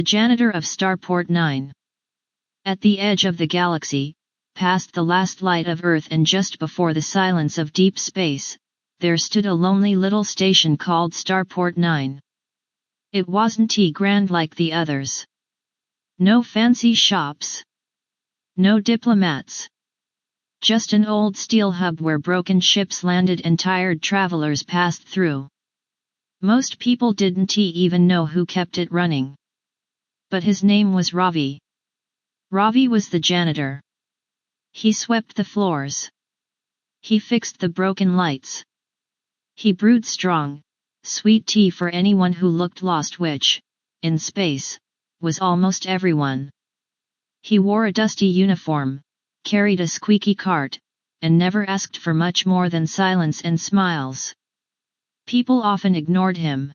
The janitor of Starport 9. At the edge of the galaxy, past the last light of Earth and just before the silence of deep space, there stood a lonely little station called Starport 9. It wasn't grand like the others. No fancy shops. No diplomats. Just an old steel hub where broken ships landed and tired travelers passed through. Most people didn't even know who kept it running. But his name was Ravi. Ravi was the janitor. He swept the floors. He fixed the broken lights. He brewed strong, sweet tea for anyone who looked lost, which, in space, was almost everyone. He wore a dusty uniform, carried a squeaky cart, and never asked for much more than silence and smiles. People often ignored him.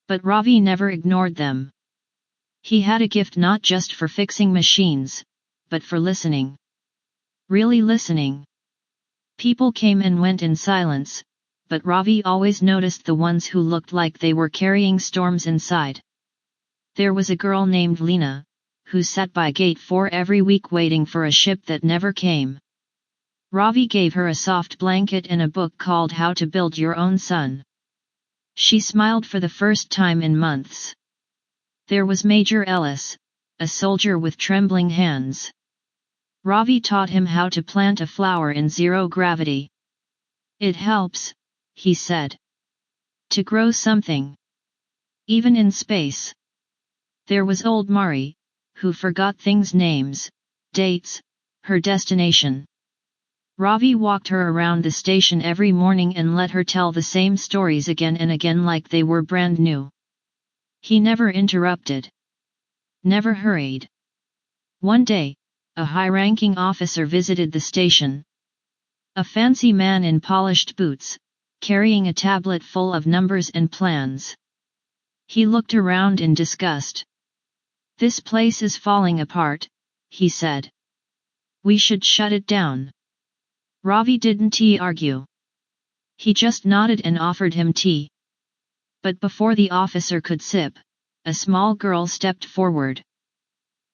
But Ravi never ignored them. He had a gift not just for fixing machines, but for listening. Really listening. People came and went in silence, but Ravi always noticed the ones who looked like they were carrying storms inside. There was a girl named Lena, who sat by gate 4 every week waiting for a ship that never came. Ravi gave her a soft blanket and a book called How to Build Your Own Sun. She smiled for the first time in months. There was Major Ellis, a soldier with trembling hands. Ravi taught him how to plant a flower in zero gravity. It helps, he said, to grow something. Even in space. There was old Mari, who forgot things' names, dates, her destination. Ravi walked her around the station every morning and let her tell the same stories again and again like they were brand new. He never interrupted. Never hurried. One day, a high-ranking officer visited the station. A fancy man in polished boots, carrying a tablet full of numbers and plans. He looked around in disgust. "This place is falling apart," he said. "We should shut it down." Ravi didn't argue. He just nodded and offered him tea. But before the officer could sip, a small girl stepped forward.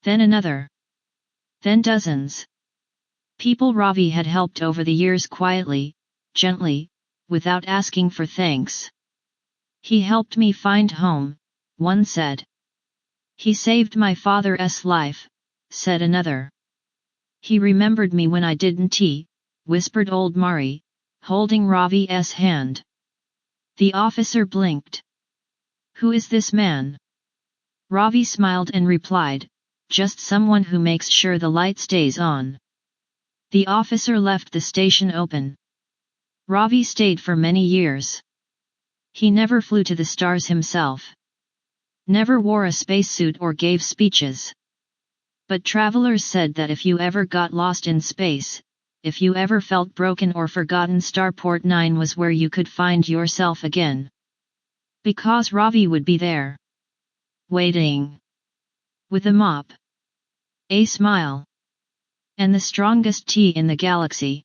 Then another. Then dozens. People Ravi had helped over the years quietly, gently, without asking for thanks. "He helped me find home," one said. "He saved my father's life," said another. "He remembered me when I didn't," whispered old Mari, holding Ravi's hand. The officer blinked. "Who is this man?" Ravi smiled and replied, "Just someone who makes sure the light stays on." The officer left the station open. Ravi stayed for many years. He never flew to the stars himself. Never wore a spacesuit or gave speeches. But travelers said that if you ever got lost in space, if you ever felt broken or forgotten, Starport 9 was where you could find yourself again. Because Ravi would be there. Waiting. With a mop. A smile. And the strongest tea in the galaxy.